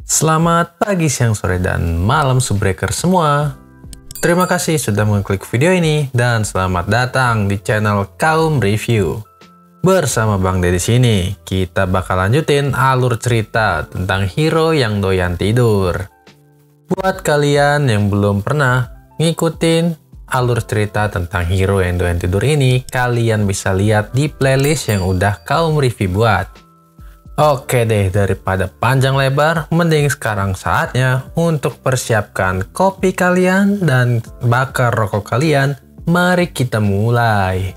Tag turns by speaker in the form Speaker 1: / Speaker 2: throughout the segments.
Speaker 1: Selamat pagi, siang, sore, dan malam Subbreaker semua. Terima kasih sudah mengklik video ini dan selamat datang di channel Kaum Review. Bersama Bang Deddy sini, kita bakal lanjutin alur cerita tentang hero yang doyan tidur. Buat kalian yang belum pernah ngikutin alur cerita tentang hero yang doyan tidur ini, kalian bisa lihat di playlist yang udah Kaum Review buat. Oke deh, daripada panjang lebar, mending sekarang saatnya untuk persiapkan kopi kalian dan bakar rokok kalian. Mari kita mulai.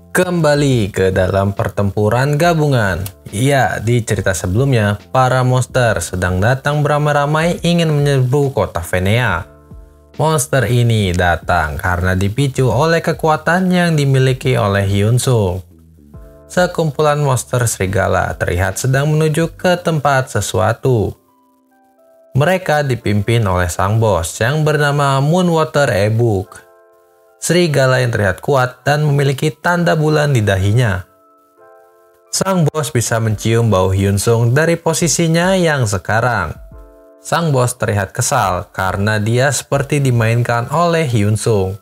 Speaker 1: Kembali ke dalam pertempuran gabungan. Ya, di cerita sebelumnya, para monster sedang datang beramai-ramai ingin menyerbu kota Venea. Monster ini datang karena dipicu oleh kekuatan yang dimiliki oleh Hyunsung. Sekumpulan monster serigala terlihat sedang menuju ke tempat sesuatu. Mereka dipimpin oleh sang bos yang bernama Moonwater Ebuk. Serigala yang terlihat kuat dan memiliki tanda bulan di dahinya. Sang bos bisa mencium bau Hyunsung dari posisinya yang sekarang. Sang bos terlihat kesal karena dia seperti dimainkan oleh Hyunsung.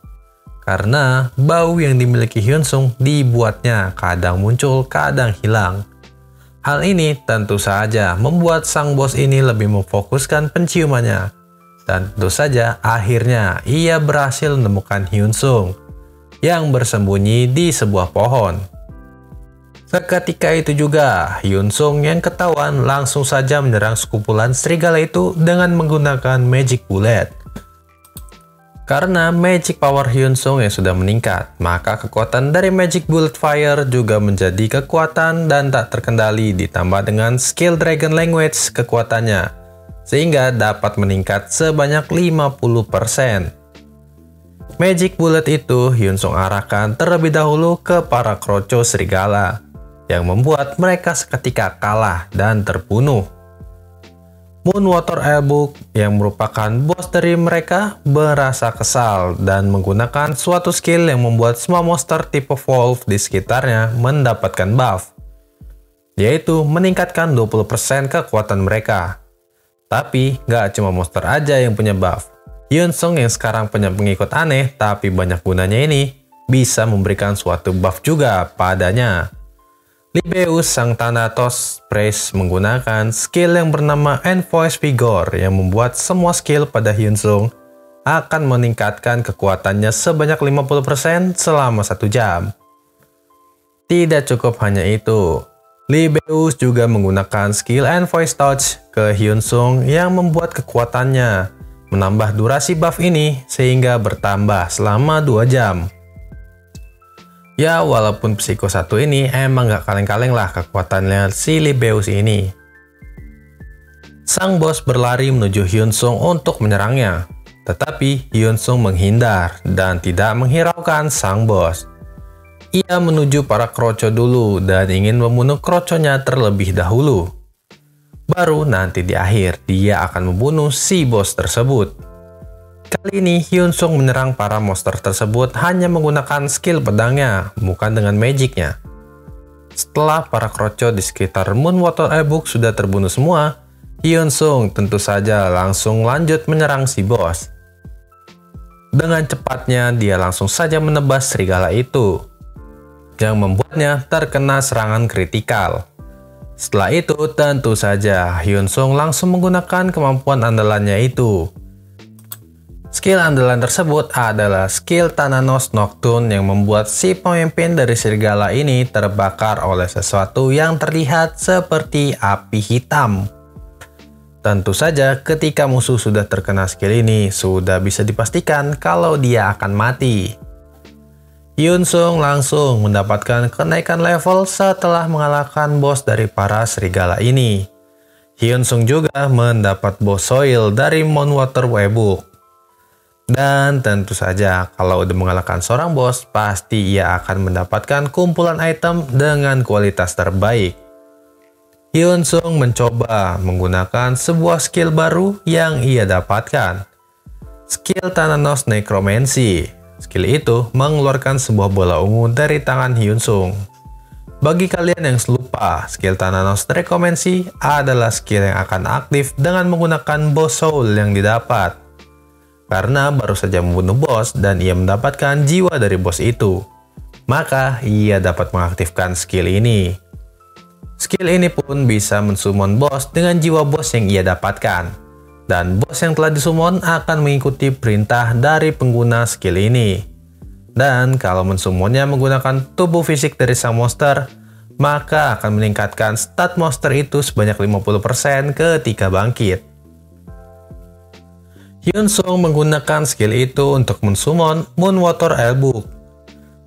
Speaker 1: Karena bau yang dimiliki Hyunsung dibuatnya kadang muncul, kadang hilang. Hal ini tentu saja membuat sang bos ini lebih memfokuskan penciumannya. Dan tentu saja akhirnya ia berhasil menemukan Hyunsung yang bersembunyi di sebuah pohon. Seketika itu juga Hyunsung yang ketahuan langsung saja menyerang sekumpulan serigala itu dengan menggunakan Magic Bullet. Karena magic power Hyunsung yang sudah meningkat, maka kekuatan dari Magic Bullet Fire juga menjadi kekuatan dan tak terkendali ditambah dengan skill Dragon Language kekuatannya, sehingga dapat meningkat sebanyak 50%. Magic Bullet itu Hyunsung arahkan terlebih dahulu ke para kroco serigala, yang membuat mereka seketika kalah dan terbunuh. Moonwater Ebuk yang merupakan bos dari mereka merasa kesal dan menggunakan suatu skill yang membuat semua monster tipe Wolf di sekitarnya mendapatkan buff, yaitu meningkatkan 20% kekuatan mereka. Tapi gak cuma monster aja yang punya buff. Hyunsung yang sekarang punya pengikut aneh tapi banyak gunanya ini bisa memberikan suatu buff juga padanya. Libeus sang Thanatos Praise menggunakan skill yang bernama Envoice Vigor yang membuat semua skill pada Hyunsung akan meningkatkan kekuatannya sebanyak 50% selama 1 jam. Tidak cukup hanya itu, Libeus juga menggunakan skill Envoice Touch ke Hyunsung yang membuat kekuatannya menambah durasi buff ini sehingga bertambah selama 2 jam. Ya, walaupun Psycho 1 ini emang gak kaleng-kaleng lah kekuatannya si Libeus ini. Sang bos berlari menuju Hyunsung untuk menyerangnya. Tetapi Hyunsung menghindar dan tidak menghiraukan sang bos. Ia menuju para kroco dulu dan ingin membunuh kroconya terlebih dahulu. Baru nanti di akhir dia akan membunuh si bos tersebut. Kali ini Hyunsung menyerang para monster tersebut hanya menggunakan skill pedangnya, bukan dengan magicnya. Setelah para kroco di sekitar Moonwater Ebuk sudah terbunuh semua, Hyunsung tentu saja langsung lanjut menyerang si bos. Dengan cepatnya dia langsung saja menebas serigala itu, yang membuatnya terkena serangan kritikal. Setelah itu tentu saja Hyunsung langsung menggunakan kemampuan andalannya itu. Skill andalan tersebut adalah skill Thanatos Nocturne yang membuat si pemimpin dari serigala ini terbakar oleh sesuatu yang terlihat seperti api hitam. Tentu saja ketika musuh sudah terkena skill ini, sudah bisa dipastikan kalau dia akan mati. Hyunsung langsung mendapatkan kenaikan level setelah mengalahkan bos dari para serigala ini. Hyunsung juga mendapat boss soil dari Moonwater Ebuk. Dan tentu saja kalau udah mengalahkan seorang bos, pasti ia akan mendapatkan kumpulan item dengan kualitas terbaik. Hyunsung mencoba menggunakan sebuah skill baru yang ia dapatkan. Skill Thanatos Necromancy. Skill itu mengeluarkan sebuah bola ungu dari tangan Hyunsung. Bagi kalian yang lupa, skill Thanatos Necromancy adalah skill yang akan aktif dengan menggunakan boss soul yang didapat. Karena baru saja membunuh bos dan ia mendapatkan jiwa dari bos itu, maka ia dapat mengaktifkan skill ini. Skill ini pun bisa mensummon bos dengan jiwa bos yang ia dapatkan. Dan bos yang telah disummon akan mengikuti perintah dari pengguna skill ini. Dan kalau mensummonnya menggunakan tubuh fisik dari sang monster, maka akan meningkatkan stat monster itu sebanyak 50% ketika bangkit. Hyunsung menggunakan skill itu untuk mensummon Moonwater Airbook.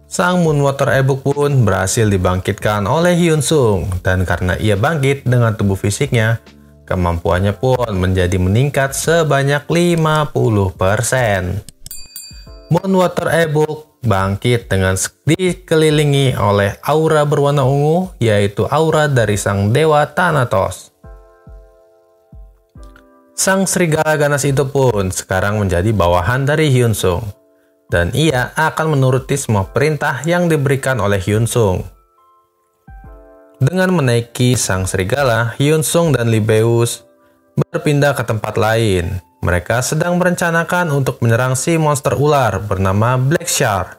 Speaker 1: Sang Moonwater Airbook pun berhasil dibangkitkan oleh Hyunsung, dan karena ia bangkit dengan tubuh fisiknya, kemampuannya pun menjadi meningkat sebanyak 50%. Moonwater Airbook bangkit dengan dikelilingi oleh aura berwarna ungu, yaitu aura dari sang dewa Thanatos. Sang serigala ganas itu pun sekarang menjadi bawahan dari Hyunsung, dan ia akan menuruti semua perintah yang diberikan oleh Hyunsung. Dengan menaiki sang serigala, Hyunsung dan Libeus berpindah ke tempat lain. Mereka sedang merencanakan untuk menyerang si monster ular bernama Black Shark.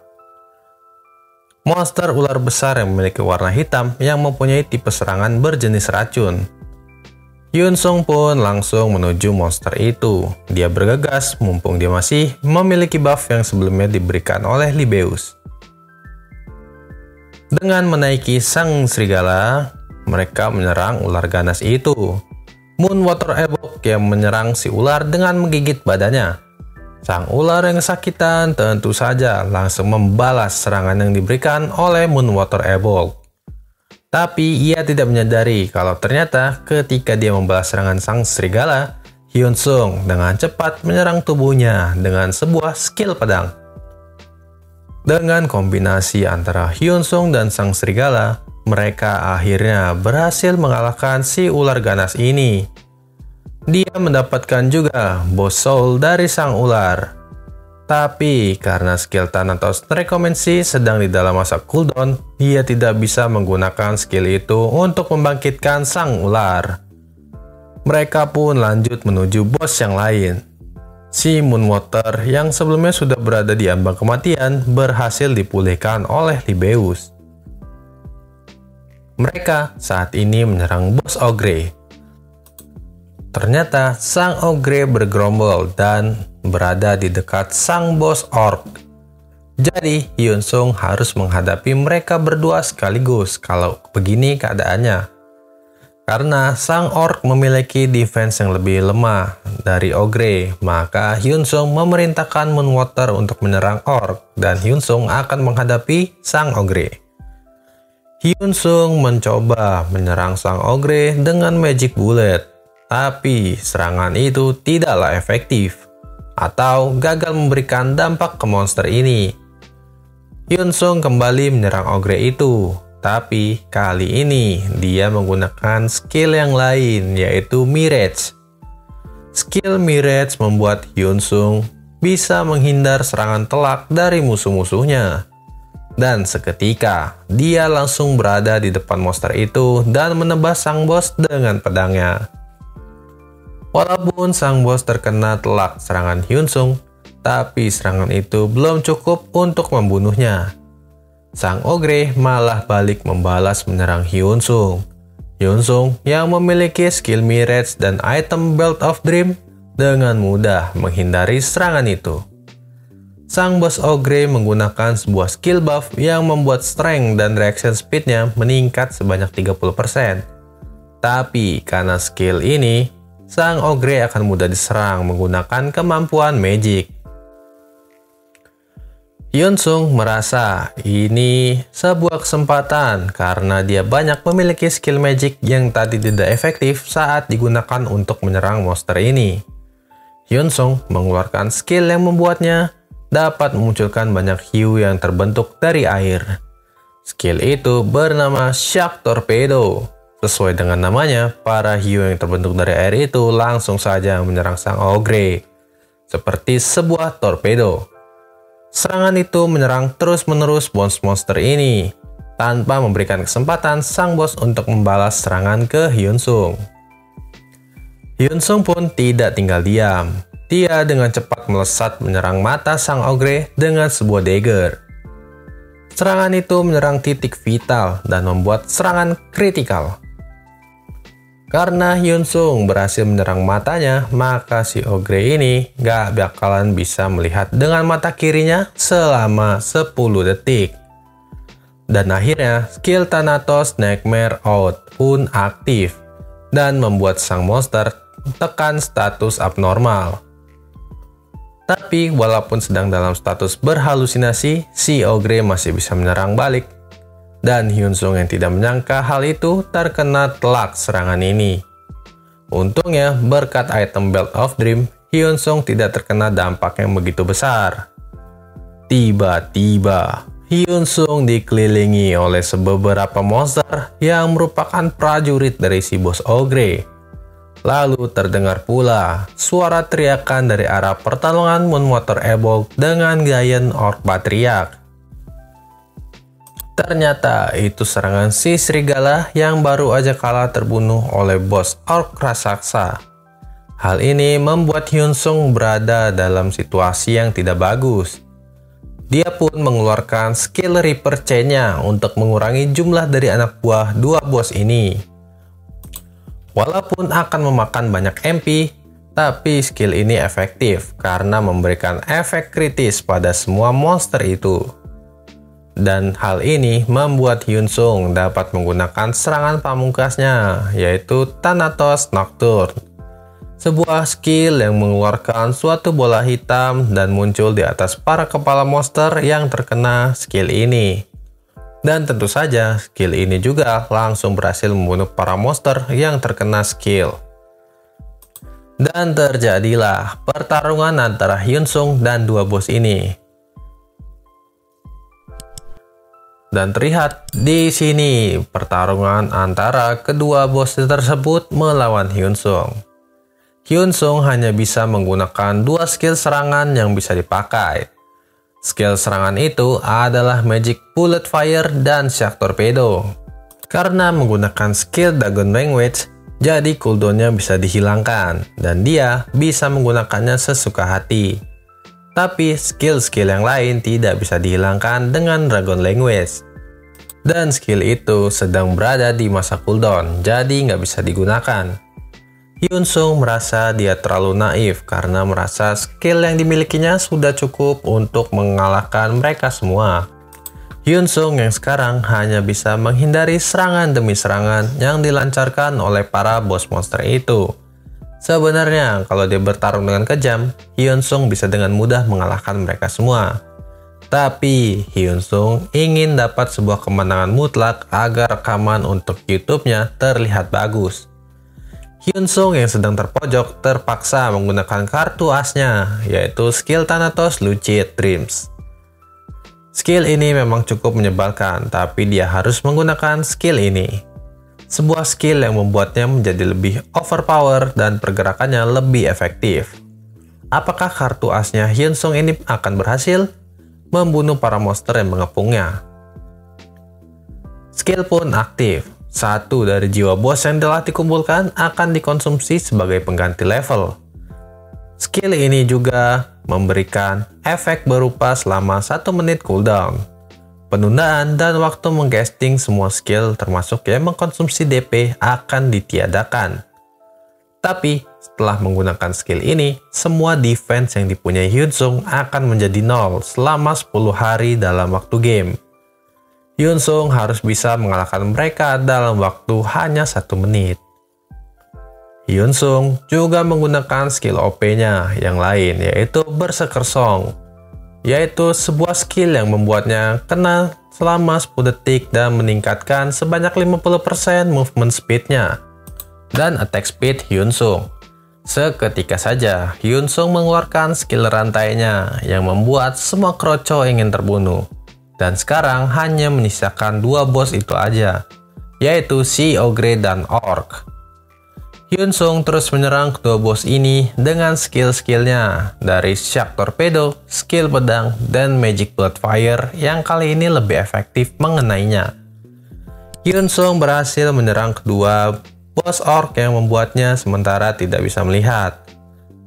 Speaker 1: Monster ular besar yang memiliki warna hitam yang mempunyai tipe serangan berjenis racun. Hyunsung pun langsung menuju monster itu. Dia bergegas mumpung dia masih memiliki buff yang sebelumnya diberikan oleh Libeus. Dengan menaiki sang serigala, mereka menyerang ular ganas itu. Moonwater Airbook yang menyerang si ular dengan menggigit badannya. Sang ular yang kesakitan tentu saja langsung membalas serangan yang diberikan oleh Moonwater Airbook. Tapi ia tidak menyadari kalau ternyata ketika dia membalas serangan sang serigala, Hyunsung dengan cepat menyerang tubuhnya dengan sebuah skill pedang. Dengan kombinasi antara Hyunsung dan sang serigala, mereka akhirnya berhasil mengalahkan si ular ganas ini. Dia mendapatkan juga boss soul dari sang ular. Tapi karena skill Thanatos Necromancy sedang di dalam masa cooldown, dia tidak bisa menggunakan skill itu untuk membangkitkan sang ular. Mereka pun lanjut menuju boss yang lain. Si Moonwater yang sebelumnya sudah berada di ambang kematian berhasil dipulihkan oleh Libeus. Mereka saat ini menyerang bos Ogre. Ternyata sang Ogre bergerombol dan berada di dekat sang bos Orc. Jadi Hyunsung harus menghadapi mereka berdua sekaligus kalau begini keadaannya. Karena sang Orc memiliki defense yang lebih lemah dari Ogre, maka Hyunsung memerintahkan Moonwater untuk menyerang Orc dan Hyunsung akan menghadapi sang Ogre. Hyunsung mencoba menyerang sang Ogre dengan Magic Bullet, tapi serangan itu tidaklah efektif atau gagal memberikan dampak ke monster ini. Hyunsung kembali menyerang Ogre itu, tapi kali ini dia menggunakan skill yang lain, yaitu Mirage. Skill Mirage membuat Hyunsung bisa menghindar serangan telak dari musuh-musuhnya. Dan seketika, dia langsung berada di depan monster itu dan menebas sang bos dengan pedangnya. Walaupun sang bos terkena telak serangan Hyunsung, tapi serangan itu belum cukup untuk membunuhnya. Sang Ogre malah balik membalas menyerang Hyunsung. Hyunsung yang memiliki skill Mirage dan item Belt of Dream dengan mudah menghindari serangan itu. Sang bos Ogre menggunakan sebuah skill buff yang membuat strength dan reaction speednya meningkat sebanyak 30%. Tapi karena skill ini, sang Ogre akan mudah diserang menggunakan kemampuan magic. Hyunsung merasa ini sebuah kesempatan karena dia banyak memiliki skill magic yang tadi tidak efektif saat digunakan untuk menyerang monster ini. Hyunsung mengeluarkan skill yang membuatnya dapat memunculkan banyak hiu yang terbentuk dari air. Skill itu bernama Shark Torpedo. Sesuai dengan namanya, para hiu yang terbentuk dari air itu langsung saja menyerang sang Ogre, seperti sebuah torpedo. Serangan itu menyerang terus-menerus monster ini. tanpa memberikan kesempatan sang bos untuk membalas serangan ke Hyunsung. Hyunsung pun tidak tinggal diam. Dia dengan cepat melesat menyerang mata sang ogre dengan sebuah dagger. Serangan itu menyerang titik vital dan membuat serangan kritikal. Karena Hyunsung berhasil menyerang matanya, maka si ogre ini gak bakalan bisa melihat dengan mata kirinya selama 10 detik. Dan akhirnya, skill Thanatos Nightmare Out pun aktif dan membuat sang monster tekan status abnormal. Tapi walaupun sedang dalam status berhalusinasi, si ogre masih bisa menyerang balik. Dan Hyunsung yang tidak menyangka hal itu terkena telak serangan ini. Untungnya berkat item Belt of Dream, Hyunsung tidak terkena dampak yang begitu besar. Tiba-tiba, Hyunsung dikelilingi oleh beberapa monster yang merupakan prajurit dari si bos ogre. Lalu terdengar pula suara teriakan dari arah pertarungan Moonwater Evoke dengan Giant Orc Patriarch. Ternyata itu serangan si serigala yang baru aja kalah terbunuh oleh bos orc raksasa. Hal ini membuat Hyunsung berada dalam situasi yang tidak bagus. Dia pun mengeluarkan skill Reaper Chain-nya untuk mengurangi jumlah dari anak buah dua bos ini. Walaupun akan memakan banyak MP, tapi skill ini efektif karena memberikan efek kritis pada semua monster itu. Dan hal ini membuat Hyunsung dapat menggunakan serangan pamungkasnya, yaitu Thanatos Nocturne. Sebuah skill yang mengeluarkan suatu bola hitam dan muncul di atas para kepala monster yang terkena skill ini. Dan tentu saja, skill ini juga langsung berhasil membunuh para monster yang terkena skill. Dan terjadilah pertarungan antara Hyunsung dan dua bos ini. Dan terlihat di sini pertarungan antara kedua bos tersebut melawan Hyunsung. Hyunsung hanya bisa menggunakan dua skill serangan yang bisa dipakai. Skill serangan itu adalah Magic Bullet Fire dan Shock Torpedo. Karena menggunakan skill Dragon Language, jadi cooldownnya bisa dihilangkan dan dia bisa menggunakannya sesuka hati. Tapi skill-skill yang lain tidak bisa dihilangkan dengan Dragon Language. Dan skill itu sedang berada di masa cooldown, jadi nggak bisa digunakan. Hyunsung merasa dia terlalu naif karena merasa skill yang dimilikinya sudah cukup untuk mengalahkan mereka semua. Hyunsung yang sekarang hanya bisa menghindari serangan demi serangan yang dilancarkan oleh para bos monster itu. Sebenarnya kalau dia bertarung dengan kejam, Hyunsung bisa dengan mudah mengalahkan mereka semua. Tapi Hyunsung ingin dapat sebuah kemenangan mutlak agar rekaman untuk YouTube-nya terlihat bagus. Hyunsung yang sedang terpojok terpaksa menggunakan kartu asnya, yaitu skill Thanatos Lucid Dreams. Skill ini memang cukup menyebalkan, tapi dia harus menggunakan skill ini. Sebuah skill yang membuatnya menjadi lebih overpower dan pergerakannya lebih efektif. Apakah kartu asnya Hyunsung ini akan berhasil membunuh para monster yang mengepungnya? Skill pun aktif. Satu dari jiwa bos yang telah dikumpulkan akan dikonsumsi sebagai pengganti level. Skill ini juga memberikan efek berupa selama 1 menit cooldown. Penundaan dan waktu mengcasting semua skill termasuk yang mengkonsumsi DP akan ditiadakan. Tapi setelah menggunakan skill ini, semua defense yang dipunyai Hyunsung akan menjadi 0 selama 10 hari dalam waktu game. Hyunsung harus bisa mengalahkan mereka dalam waktu hanya 1 menit. Hyunsung juga menggunakan skill OP-nya yang lain, yaitu Berserker Song, yaitu sebuah skill yang membuatnya kena selama 10 detik dan meningkatkan sebanyak 50% movement speed-nya dan attack speed Hyunsung. Seketika saja, Hyunsung mengeluarkan skill rantainya yang membuat semua kroco ingin terbunuh. Dan sekarang hanya menyisakan 2 bos itu aja, yaitu si ogre dan orc. Hyunsung terus menyerang kedua bos ini dengan skill-skillnya dari Shock Torpedo, skill pedang, dan Magic Blood Fire yang kali ini lebih efektif mengenainya. Hyunsung berhasil menyerang kedua bos orc yang membuatnya sementara tidak bisa melihat.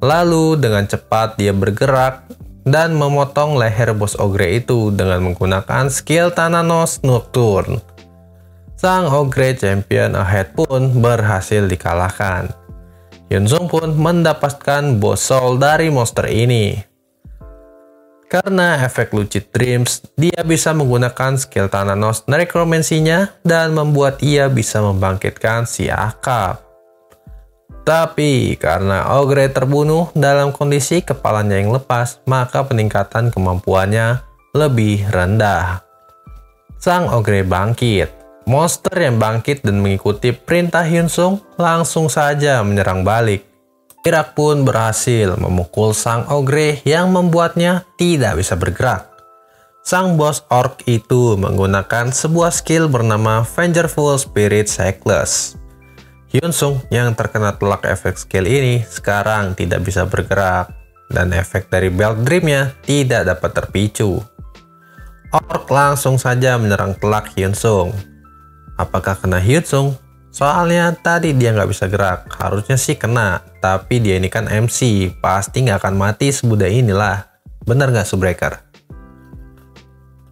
Speaker 1: Lalu dengan cepat dia bergerak dan memotong leher bos ogre itu dengan menggunakan skill Thananos Nocturne. Sang ogre champion ahead pun berhasil dikalahkan. Hyunsung pun mendapatkan boss soul dari monster ini. Karena efek Lucid Dreams, dia bisa menggunakan skill Thananos Necromancy-nya dan membuat ia bisa membangkitkan si akap. Tapi karena ogre terbunuh dalam kondisi kepalanya yang lepas, maka peningkatan kemampuannya lebih rendah. Sang ogre bangkit. Monster yang bangkit dan mengikuti perintah Hyunsung langsung saja menyerang balik. Irak pun berhasil memukul sang ogre yang membuatnya tidak bisa bergerak. Sang bos orc itu menggunakan sebuah skill bernama Vengeful Spirit Cycles. Hyunsung yang terkena telak efek skill ini sekarang tidak bisa bergerak dan efek dari Belt Dream-nya tidak dapat terpicu. Orc langsung saja menyerang telak Hyunsung. Apakah kena Hyunsung? Soalnya tadi dia nggak bisa gerak. Harusnya sih kena, tapi dia ini kan MC, pasti nggak akan mati semudah inilah. Bener nggak Subbreaker?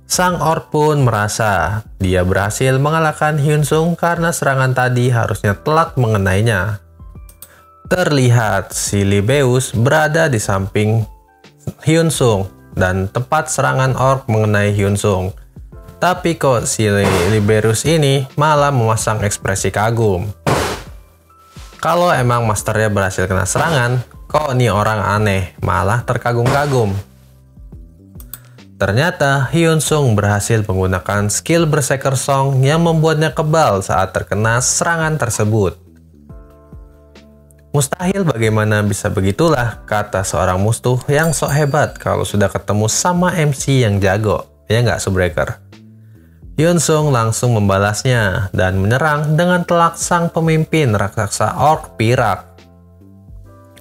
Speaker 1: Sang orc pun merasa dia berhasil mengalahkan Hyunsung karena serangan tadi harusnya telat mengenainya. Terlihat si Libeus berada di samping Hyunsung dan tepat serangan orc mengenai Hyunsung. Tapi kok si Liberus ini malah memasang ekspresi kagum. Kalau emang masternya berhasil kena serangan, kok nih orang aneh, malah terkagum-kagum. Ternyata Hyunsung berhasil menggunakan skill Berserker Song yang membuatnya kebal saat terkena serangan tersebut. Mustahil bagaimana bisa begitulah, kata seorang musuh yang sok hebat kalau sudah ketemu sama MC yang jago. Ya nggak Subbreaker? Hyunsung langsung membalasnya dan menyerang dengan telak sang pemimpin raksasa orc Pirak.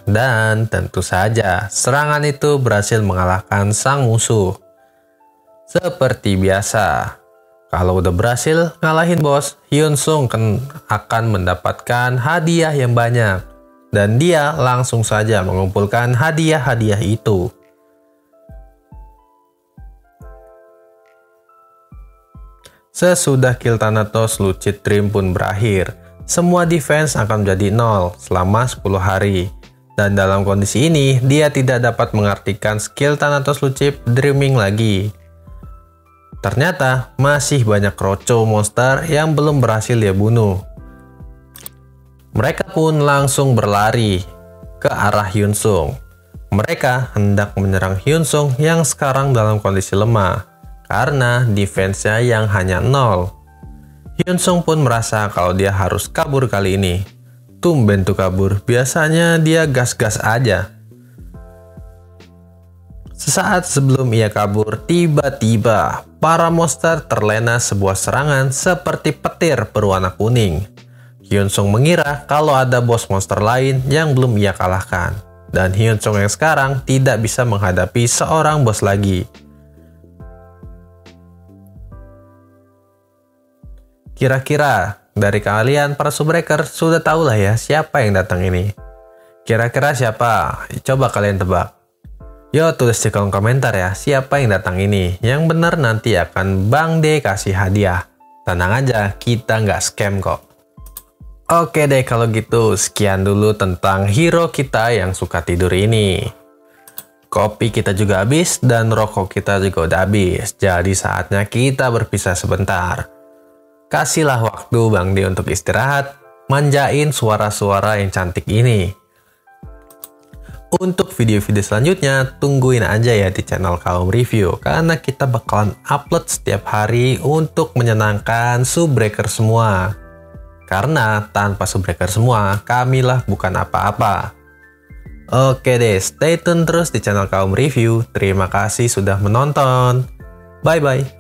Speaker 1: Dan tentu saja serangan itu berhasil mengalahkan sang musuh. Seperti biasa, kalau udah berhasil ngalahin bos, Hyunsung akan mendapatkan hadiah yang banyak. Dan dia langsung saja mengumpulkan hadiah-hadiah itu. Sesudah kill Thanatos, Lucid Dream pun berakhir. Semua defense akan menjadi 0 selama 10 hari. Dan dalam kondisi ini, dia tidak dapat mengartikan skill Thanatos Lucid Dreaming lagi. Ternyata, masih banyak roco monster yang belum berhasil dia bunuh. Mereka pun langsung berlari ke arah Hyunsung. Mereka hendak menyerang Hyunsung yang sekarang dalam kondisi lemah. Karena defense-nya yang hanya 0. Hyunsung pun merasa kalau dia harus kabur kali ini. Tumben tuh kabur, biasanya dia gas-gas aja. Sesaat sebelum ia kabur, tiba-tiba para monster terlena sebuah serangan seperti petir berwarna kuning. Hyunsung mengira kalau ada bos monster lain yang belum ia kalahkan. Dan Hyunsung yang sekarang tidak bisa menghadapi seorang bos lagi. Kira-kira dari kalian para Subbreaker sudah tahu lah ya siapa yang datang ini. Kira-kira siapa? Coba kalian tebak. Yo tulis di kolom komentar ya siapa yang datang ini. Yang benar nanti akan Bang D kasih hadiah. Tenang aja, kita nggak scam kok. Oke deh kalau gitu, sekian dulu tentang hero kita yang suka tidur ini. Kopi kita juga habis dan rokok kita juga udah habis. Jadi saatnya kita berpisah sebentar. Kasihlah waktu Bang D untuk istirahat, manjain suara-suara yang cantik ini. Untuk video-video selanjutnya, tungguin aja ya di channel Kaum Review, karena kita bakalan upload setiap hari untuk menyenangkan Subbreaker semua. Karena tanpa Subbreaker semua, kamilah bukan apa-apa. Oke deh, stay tune terus di channel Kaum Review. Terima kasih sudah menonton. Bye-bye.